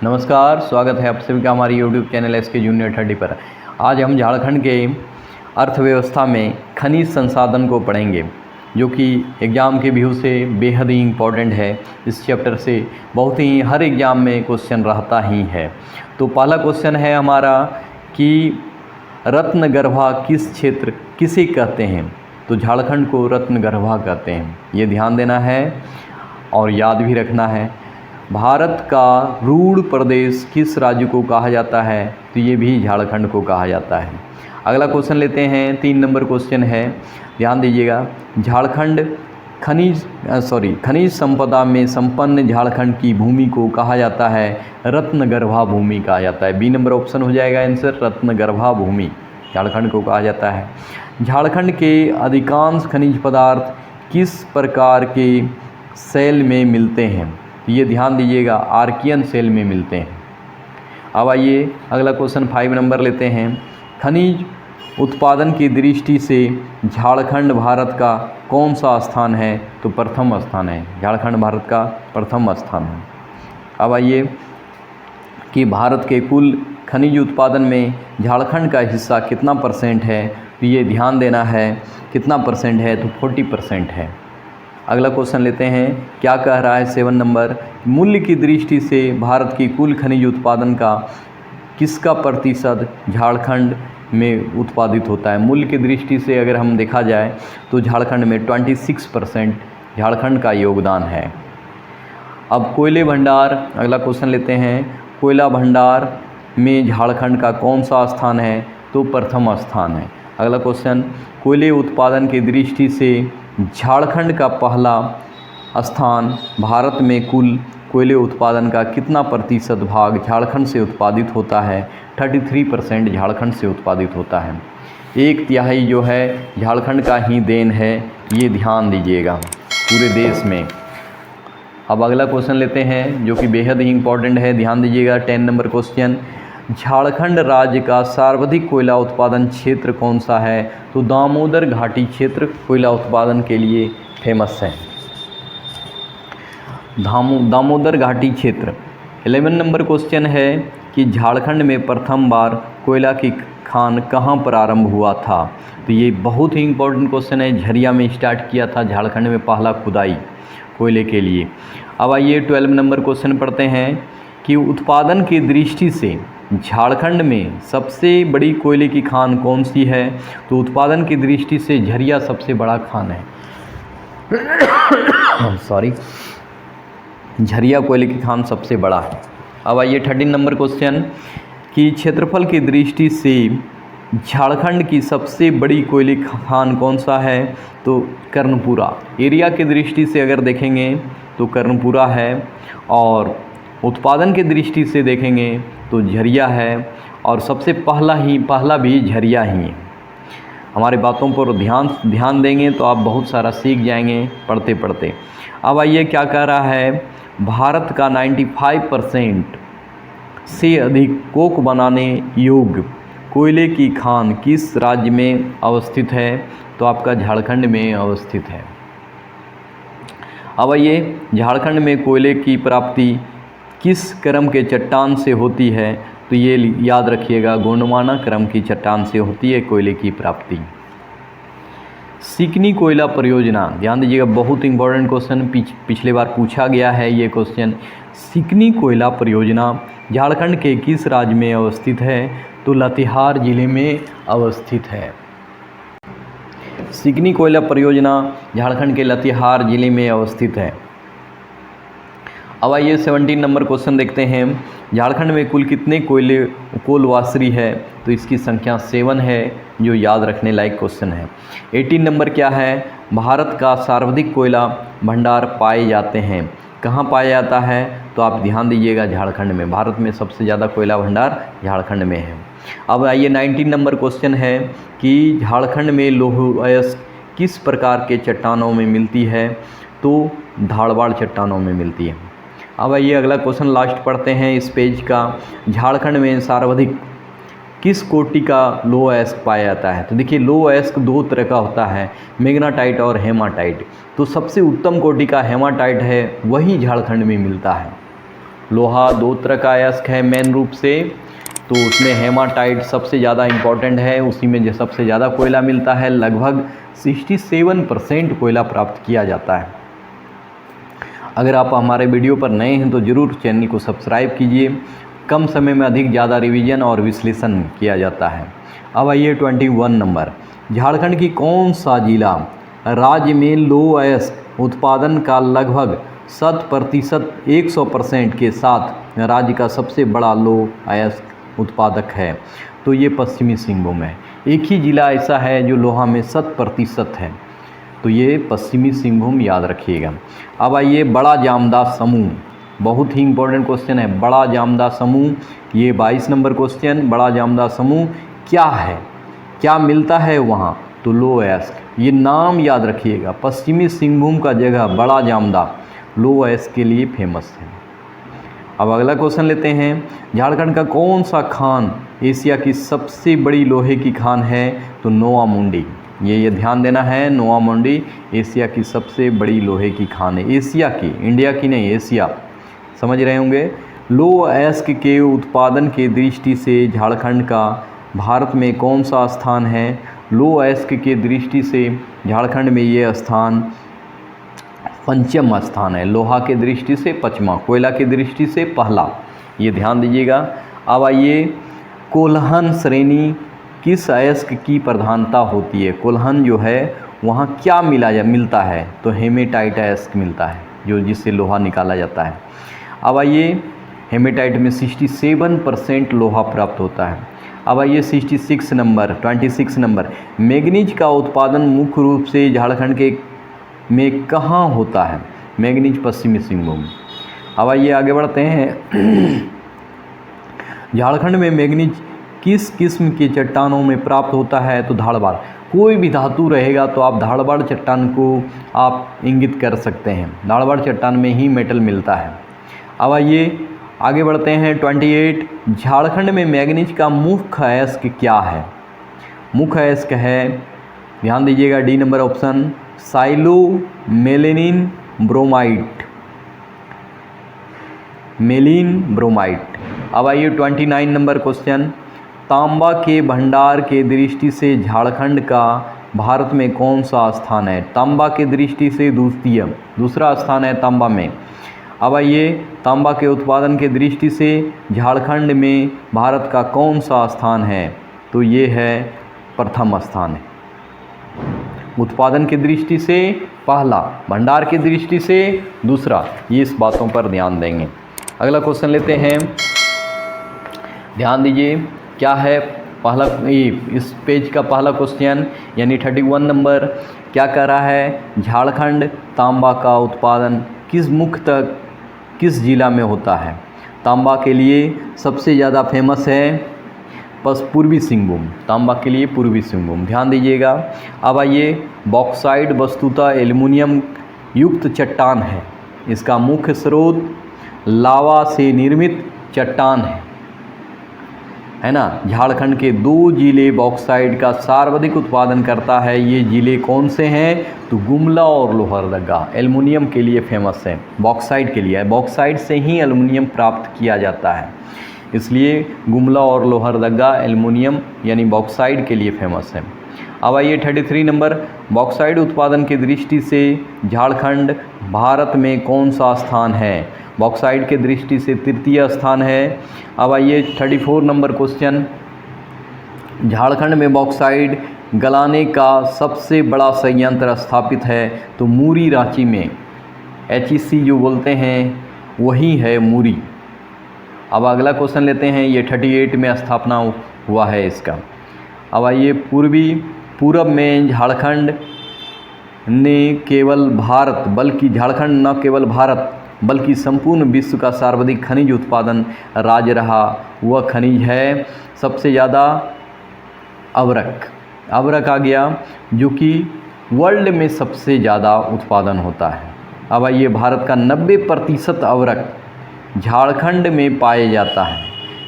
नमस्कार, स्वागत है आप सभी का हमारी यूट्यूब चैनल एसके जूनियर 30 पर। आज हम झारखंड के अर्थव्यवस्था में खनिज संसाधन को पढ़ेंगे, जो कि एग्ज़ाम के व्यू से बेहद ही इम्पोर्टेंट है। इस चैप्टर से बहुत ही हर एग्ज़ाम में क्वेश्चन रहता ही है। तो पहला क्वेश्चन है हमारा कि रत्नगर्भा किस क्षेत्र किसे कहते हैं? तो झारखंड को रत्नगर्भा कहते हैं, ये ध्यान देना है और याद भी रखना है। भारत का रूढ़ प्रदेश किस राज्य को कहा जाता है? तो ये भी झारखंड को कहा जाता है। अगला क्वेश्चन लेते हैं, 3 नंबर क्वेश्चन है, ध्यान दीजिएगा। झारखंड खनिज संपदा में संपन्न झारखंड की भूमि को कहा जाता है रत्नगर्भा भूमि कहा जाता है। बी नंबर ऑप्शन हो जाएगा आंसर, रत्नगर्भा भूमि झारखंड को कहा जाता है। झारखंड के अधिकांश खनिज पदार्थ किस प्रकार के सेल में मिलते हैं? ये ध्यान दीजिएगा, आर्कियन सेल में मिलते हैं। अब आइए अगला क्वेश्चन 5 नंबर लेते हैं। खनिज उत्पादन की दृष्टि से झारखंड भारत का कौन सा स्थान है? तो प्रथम स्थान है, झारखंड भारत का प्रथम स्थान है। अब आइए कि भारत के कुल खनिज उत्पादन में झारखंड का हिस्सा कितना % है? तो ये ध्यान देना है, कितना % है? तो 40% है। अगला क्वेश्चन लेते हैं, क्या कह रहा है 7 नंबर, मूल्य की दृष्टि से भारत की कुल खनिज उत्पादन का किसका प्रतिशत झारखंड में उत्पादित होता है? मूल्य की दृष्टि से अगर हम देखा जाए तो झारखंड में 26% झारखंड का योगदान है। अब कोयले भंडार, अगला क्वेश्चन लेते हैं, कोयला भंडार में झारखंड का कौन सा स्थान है? तो प्रथम स्थान है। अगला क्वेश्चन, कोयले उत्पादन की दृष्टि से झारखंड का पहला स्थान, भारत में कुल कोयले उत्पादन का कितना प्रतिशत भाग झारखंड से उत्पादित होता है? 33% झारखंड से उत्पादित होता है। 1/3 जो है झारखंड का ही देन है, ये ध्यान दीजिएगा पूरे देश में। अब अगला क्वेश्चन लेते हैं जो कि बेहद ही इम्पोर्टेंट है, ध्यान दीजिएगा। 10 नंबर क्वेश्चन, झारखंड राज्य का सर्वाधिक कोयला उत्पादन क्षेत्र कौन सा है? तो दामोदर घाटी क्षेत्र कोयला उत्पादन के लिए फेमस है, दामोदर घाटी क्षेत्र। 11 नंबर क्वेश्चन है कि झारखंड में प्रथम बार कोयला की खान कहाँ प्रारंभ हुआ था? तो ये बहुत ही इम्पोर्टेंट क्वेश्चन है। झरिया में स्टार्ट किया था झारखंड में पहला खुदाई कोयले के लिए। अब आइए 12 नंबर क्वेश्चन पढ़ते हैं कि उत्पादन की दृष्टि से झारखंड में सबसे बड़ी कोयले की खान कौन सी है? तो उत्पादन की दृष्टि से झरिया सबसे बड़ा खान है झरिया कोयले की खान सबसे बड़ा है। अब आइए 13 नंबर क्वेश्चन कि क्षेत्रफल की दृष्टि से झारखंड की सबसे बड़ी कोयले खान कौन सा है? तो कर्णपुरा। एरिया की दृष्टि से अगर देखेंगे तो कर्णपुरा है, और उत्पादन की दृष्टि से देखेंगे तो झरिया है, और सबसे पहला भी झरिया ही है। हमारे बातों पर ध्यान देंगे तो आप बहुत सारा सीख जाएंगे पढ़ते पढ़ते। अब आइए क्या कह रहा है, भारत का 95% से अधिक कोक बनाने योग्य कोयले की खान किस राज्य में अवस्थित है? तो आपका झारखंड में अवस्थित है। अब आइए, झारखंड में कोयले की प्राप्ति किस क्रम के चट्टान से होती है? तो ये याद रखिएगा, गोंडवाना क्रम की चट्टान से होती है कोयले की प्राप्ति। सिकनी कोयला परियोजना, ध्यान दीजिएगा, बहुत इंपॉर्टेंट क्वेश्चन, पिछले बार पूछा गया है ये क्वेश्चन। सिकनी कोयला परियोजना झारखंड के किस राज्य में अवस्थित है? तो लातेहार जिले में अवस्थित है। सिकनी कोयला परियोजना झारखंड के लातेहार जिले में अवस्थित है। अब आइए 17 नंबर क्वेश्चन देखते हैं, झारखंड में कुल कितने कोलवासरी है? तो इसकी संख्या 7 है, जो याद रखने लायक क्वेश्चन है। 18 नंबर क्या है, भारत का सर्वाधिक कोयला भंडार पाए जाते हैं, कहाँ पाया जाता है? तो आप ध्यान दीजिएगा, झारखंड में। भारत में सबसे ज़्यादा कोयला भंडार झारखंड में है। अब आइए 19 नंबर क्वेश्चन है कि झारखंड में लौह अयस्क किस प्रकार के चट्टानों में मिलती है? तो धारवाड़ चट्टानों में मिलती है। अब आइए अगला क्वेश्चन लास्ट पढ़ते हैं इस पेज का, झारखंड में सर्वाधिक किस कोटि का लौह अयस्क पाया जाता है? तो देखिए, लौह अयस्क 2 तरह का होता है, मैग्नेटाइट और हेमाटाइट। तो सबसे उत्तम कोटि का हेमाटाइट है, वही झारखंड में मिलता है। लोहा दो तरह का अयस्क है मेन रूप से, तो उसमें हेमाटाइट सबसे ज़्यादा इम्पॉर्टेंट है, उसी में जो सबसे ज़्यादा कोयला मिलता है, लगभग 67% कोयला प्राप्त किया जाता है। अगर आप हमारे वीडियो पर नए हैं तो ज़रूर चैनल को सब्सक्राइब कीजिए, कम समय में अधिक ज़्यादा रिवीजन और विश्लेषण किया जाता है। अब आइए 21 नंबर, झारखंड की कौन सा जिला राज्य में लो अयस्क उत्पादन का लगभग 100% 100% के साथ राज्य का सबसे बड़ा लो अयस्क उत्पादक है? तो ये पश्चिमी सिंहभूम है। एक ही ज़िला ऐसा है जो लोहा में 100% है, तो ये पश्चिमी सिंहभूम याद रखिएगा। अब आइए बड़ा जामदा समूह, बहुत ही इम्पोर्टेंट क्वेश्चन है। बड़ा जामदा समूह, ये 22 नंबर क्वेश्चन, बड़ा जामदा समूह क्या है, क्या मिलता है वहाँ? तो लो अयस्क, ये नाम याद रखिएगा। पश्चिमी सिंहभूम का जगह बड़ा जामदा लो अयस्क के लिए फेमस है। अब अगला क्वेश्चन लेते हैं, झारखंड का कौन सा खान एशिया की सबसे बड़ी लोहे की खान है? तो नोवा मुंडी, ये ध्यान देना है, नोवा मुंडी एशिया की सबसे बड़ी लोहे की खान है। एशिया की, इंडिया की नहीं, एशिया, समझ रहे होंगे। लो अयस्क के उत्पादन के दृष्टि से झारखंड का भारत में कौन सा स्थान है? लो अयस्क के दृष्टि से झारखंड में ये स्थान पंचम स्थान है। लोहा के दृष्टि से पचमा, कोयला की दृष्टि से पहला, ये ध्यान दीजिएगा। अब आइए, कोल्हन श्रेणी किस अयस्क की प्रधानता होती है? कोल्हन जो है वहाँ क्या मिलता है? तो हेमेटाइट अयस्क मिलता है, जो जिससे लोहा निकाला जाता है। अब आइए, हेमेटाइट में 67% लोहा प्राप्त होता है। अब आइए 26 नंबर, मैग्नीज का उत्पादन मुख्य रूप से झारखंड के में कहाँ होता है? मैग्नीज पश्चिमी सिंहभूम। अब आइए आगे बढ़ते हैं, झारखंड में मैग्नीज किस किस्म की चट्टानों में प्राप्त होता है? तो धाड़बाड़, कोई भी धातु रहेगा तो आप धाड़बाड़ चट्टान को आप इंगित कर सकते हैं, धाड़बाड़ चट्टान में ही मेटल मिलता है। अब आइए आगे बढ़ते हैं 28, झारखंड में मैग्नीज का मुख्य अयस्क क्या है? मुख्य अयस्क है, ध्यान दीजिएगा, D number option, psilomelane ब्रोमाइट, मेलिन ब्रोमाइट। अब आइए 29 नंबर क्वेश्चन, तांबा के भंडार के दृष्टि से झारखंड का भारत में कौन सा स्थान है? तांबा के दृष्टि से दूसरा स्थान है तांबा में। अब आइए, तांबा के उत्पादन के दृष्टि से झारखंड में भारत का कौन सा स्थान है? तो ये है प्रथम स्थान है। उत्पादन की दृष्टि से पहला, भंडार की दृष्टि से दूसरा, ये इस बातों पर ध्यान देंगे। अगला क्वेश्चन लेते हैं, ध्यान दीजिए क्या है पहला, इस पेज का पहला क्वेश्चन यानी 31 नंबर क्या कह रहा है? झारखंड तांबा का उत्पादन किस जिला में होता है? तांबा के लिए सबसे ज़्यादा फेमस है पूर्वी सिंहभूम, तांबा के लिए पूर्वी सिंहभूम, ध्यान दीजिएगा। अब आइए, बॉक्साइट वस्तुतः एल्युमिनियम युक्त चट्टान है, इसका मुख्य स्रोत लावा से निर्मित चट्टान है ना। झारखंड के 2 जिले बॉक्साइट का सर्वाधिक उत्पादन करता है, ये जिले कौन से हैं? तो गुमला और लोहरदगा एल्युमिनियम के लिए फेमस है, बॉक्साइट के लिए, बॉक्साइट से ही एल्युमिनियम प्राप्त किया जाता है, इसलिए गुमला और लोहरदगा एल्युमिनियम यानी बॉक्साइट के लिए फेमस है। अब आइए 33 नंबर, बॉक्साइट उत्पादन की दृष्टि से झारखंड भारत में कौन सा स्थान है? बॉक्साइट के दृष्टि से तृतीय स्थान है। अब आइए 34 नंबर क्वेश्चन, झारखंड में बॉक्साइट गलाने का सबसे बड़ा संयंत्र स्थापित है? तो मूरी रांची में, HEC जो बोलते हैं वही है मूरी। अब अगला क्वेश्चन लेते हैं, ये 38 में स्थापना हुआ है इसका। अब आइए, पूरब में झारखंड ने केवल भारत बल्कि झारखंड न केवल भारत बल्कि संपूर्ण विश्व का सर्वाधिक खनिज उत्पादन राज्य रहा, वह खनिज है सबसे ज़्यादा अवरक आ गया, जो कि वर्ल्ड में सबसे ज़्यादा उत्पादन होता है। अब आइए, भारत का 90% अवरक झारखंड में पाए जाता है।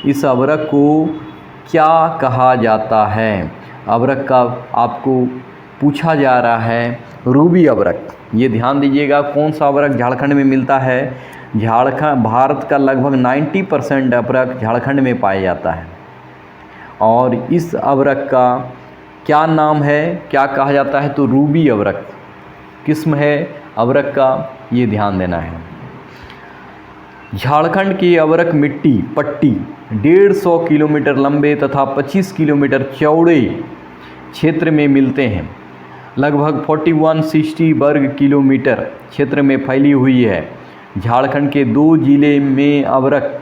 इस अवरक को क्या कहा जाता है? अवरक का आपको पूछा जा रहा है, रूबी अवरक। ये ध्यान दीजिएगा, कौन सा अवरक झारखंड में मिलता है? झारखंड, भारत का लगभग 90% अभ्रक झारखंड में पाया जाता है। और इस अभ्रक का क्या नाम है, क्या कहा जाता है, तो रूबी अभ्रक किस्म है अभ्रक का, ये ध्यान देना है। झारखंड की अभ्रक मिट्टी पट्टी 150 किलोमीटर लंबे तथा 25 किलोमीटर चौड़े क्षेत्र में मिलते हैं। लगभग 4160 वर्ग किलोमीटर क्षेत्र में फैली हुई है। झारखंड के 2 जिले में अभ्रक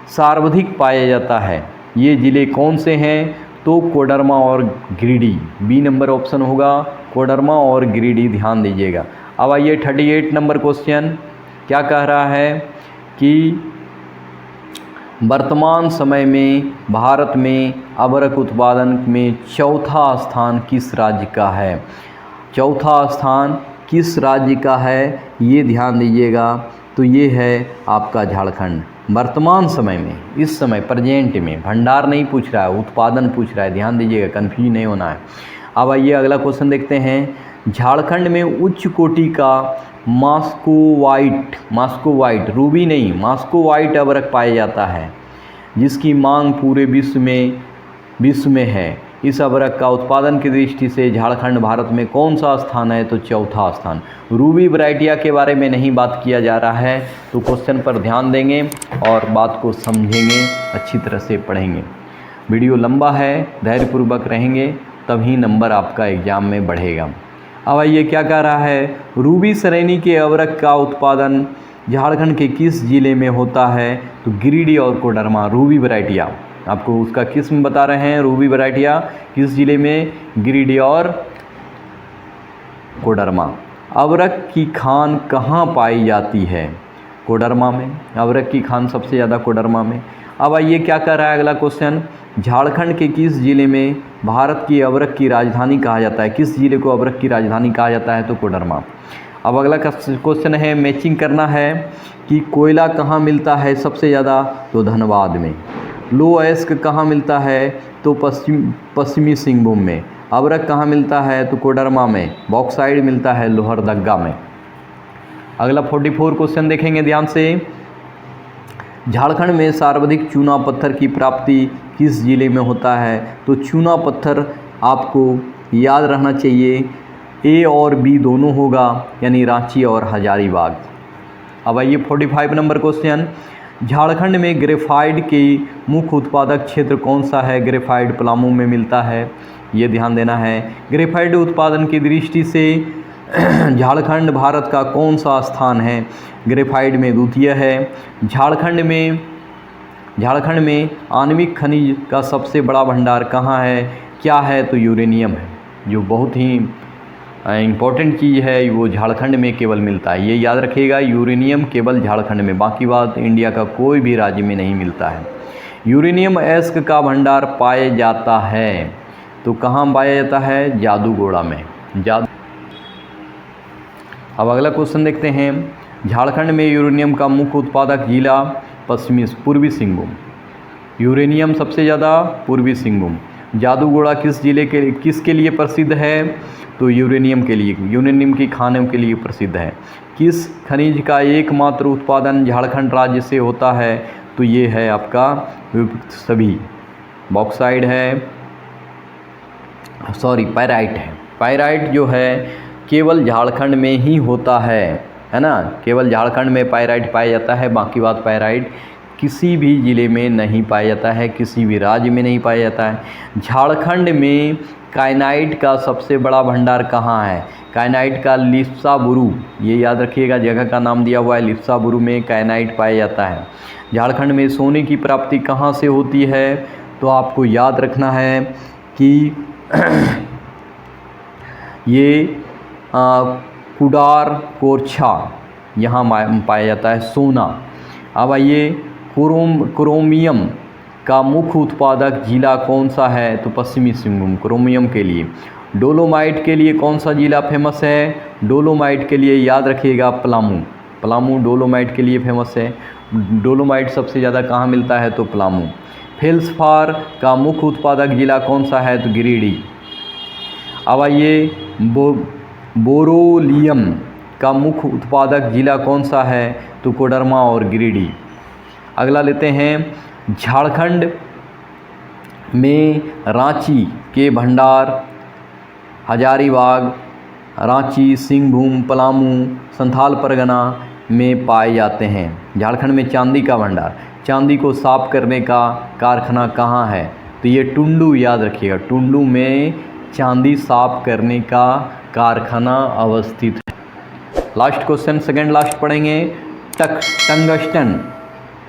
सर्वाधिक पाया जाता है। ये ज़िले कौन से हैं, तो कोडरमा और गिरिडीह। बी नंबर ऑप्शन होगा कोडरमा और गिरिडीह, ध्यान दीजिएगा। अब आइए 38 नंबर क्वेश्चन क्या कह रहा है कि वर्तमान समय में भारत में अभ्रक उत्पादन में चौथा स्थान किस राज्य का है। चौथा स्थान किस राज्य का है, ये ध्यान दीजिएगा। तो ये है आपका झारखंड। वर्तमान समय में, इस समय प्रेजेंट में, भंडार नहीं पूछ रहा है, उत्पादन पूछ रहा है, ध्यान दीजिएगा, कन्फ्यूज नहीं होना है। अब आइए अगला क्वेश्चन देखते हैं। झारखंड में उच्च कोटि का मास्कोवाइट रूबी नहीं, मास्कोवाइट अभ्रक पाया जाता है, जिसकी मांग पूरे विश्व में है। इस अभ्रक का उत्पादन की दृष्टि से झारखंड भारत में कौन सा स्थान है, तो चौथा स्थान। रूबी वैरायटिया के बारे में नहीं बात किया जा रहा है, तो क्वेश्चन पर ध्यान देंगे और बात को समझेंगे, अच्छी तरह से पढ़ेंगे। वीडियो लंबा है, धैर्यपूर्वक रहेंगे तभी नंबर आपका एग्जाम में बढ़ेगा। अब आइए क्या कह रहा है, रूबी श्रेणी के अभ्रक का उत्पादन झारखंड के किस जिले में होता है, तो गिरिडीह और कोडरमा। रूबी वैरायटिया आपको उसका किस्म बता रहे हैं, रूबी वैरायटिया किस जिले में, गिरिडीह और कोडरमा। अभ्रक की खान कहाँ पाई जाती है, कोडरमा में। अभ्रक की खान सबसे ज़्यादा कोडरमा में। अब आइए क्या कर रहा है अगला क्वेश्चन, झारखंड के किस जिले में भारत की अभ्रक की राजधानी कहा जाता है। किस जिले को अभ्रक की राजधानी कहा जाता है, तो कोडरमा। अब अगला क्वेश्चन है, मैचिंग करना है कि कोयला कहाँ मिलता है सबसे ज़्यादा, तो धनबाद में। लो अयस्क कहाँ मिलता है, तो पश्चिमी सिंहभूम में। अभ्रक कहाँ मिलता है, तो कोडरमा में। बॉक्साइड मिलता है लोहरदगा में। अगला 44 क्वेश्चन देखेंगे ध्यान से। झारखंड में सर्वाधिक चूना पत्थर की प्राप्ति किस जिले में होता है, तो चूना पत्थर आपको याद रहना चाहिए, ए और बी दोनों होगा, यानी रांची और हजारीबाग। अब आइए 45 नंबर क्वेश्चन, झारखंड में ग्रेफाइट के मुख्य उत्पादक क्षेत्र कौन सा है। ग्रेफाइट पलामू में मिलता है, ये ध्यान देना है। ग्रेफाइट उत्पादन की दृष्टि से झारखंड भारत का कौन सा स्थान है, ग्रेफाइट में द्वितीय है। झारखंड में आणविक खनिज का सबसे बड़ा भंडार कहाँ है, क्या है, तो यूरेनियम है, जो बहुत ही इम्पोर्टेंट चीज़ है, वो झारखंड में केवल मिलता है। ये याद रखिएगा, यूरेनियम केवल झारखंड में, बाकी बात इंडिया का कोई भी राज्य में नहीं मिलता है। यूरेनियम अयस्क का भंडार पाया जाता है, तो कहाँ पाया जाता है, जादूगोड़ा में। अब अगला क्वेश्चन देखते हैं। झारखंड में यूरेनियम का मुख्य उत्पादक जिला पूर्वी सिंहभूम। यूरेनियम सबसे ज़्यादा पूर्वी सिंहभूम। जादूगोड़ा किसके लिए प्रसिद्ध है, तो यूरेनियम के लिए, यूरेनियम की खानों के लिए प्रसिद्ध है। किस खनिज का एकमात्र उत्पादन झारखंड राज्य से होता है, तो ये है आपका सभी। बॉक्साइड है, पायराइट है। पायराइट जो है केवल झारखंड में ही होता है ना, केवल झारखंड में पायराइट पाया जाता है, बाकी बात पायराइट किसी भी ज़िले में नहीं पाया जाता है, किसी भी राज्य में नहीं पाया जाता है। झारखंड में काइनाइट का सबसे बड़ा भंडार कहाँ है, काइनाइट का लिप्साबुरु, ये याद रखिएगा, जगह का नाम दिया हुआ है, लिप्साबुरु में काइनाइट पाया जाता है। झारखंड में सोने की प्राप्ति कहाँ से होती है, तो आपको याद रखना है कि ये कुडार कोरछा यहाँ पाया जाता है सोना। अब आइए क्रोमियम का मुख्य उत्पादक जिला कौन सा है, तो पश्चिमी सिंहभूम क्रोमियम के लिए। डोलोमाइट के लिए कौन सा जिला फेमस है, डोलोमाइट के लिए याद रखिएगा पलामू डोलोमाइट के लिए फेमस है। डोलोमाइट सबसे ज़्यादा कहाँ मिलता है, तो पलामू। फेल्सफार का मुख्य उत्पादक जिला कौन सा है, तो गिरिडीह। अब आइए बोरोलियम का मुख्य उत्पादक जिला कौन सा है? तो कोडरमा और गिरिडीह। अगला लेते हैं, झारखंड में रांची के भंडार हजारीबाग, रांची, सिंहभूम, पलामू, संथाल परगना में पाए जाते हैं। झारखंड में चांदी का भंडार, चांदी को साफ करने का कारखाना कहाँ है? तो ये टुंडू, याद रखिएगा, टुंडू में चांदी साफ करने का कारखाना अवस्थित है। लास्ट क्वेश्चन, सेकंड लास्ट पढ़ेंगे। टंगस्टन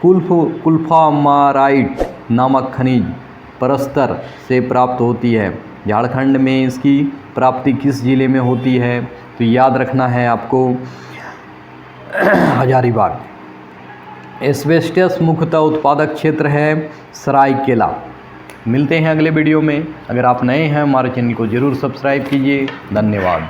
कुल्फामाराइट नामक खनिज परस्तर से प्राप्त होती है। झारखंड में इसकी प्राप्ति किस जिले में होती है? तो याद रखना है आपको हजारीबाग। एस्बेस्टस मुख्यतः उत्पादक क्षेत्र है सरायकेला। मिलते हैं अगले वीडियो में। अगर आप नए हैं हमारे चैनल को ज़रूर सब्सक्राइब कीजिए। धन्यवाद।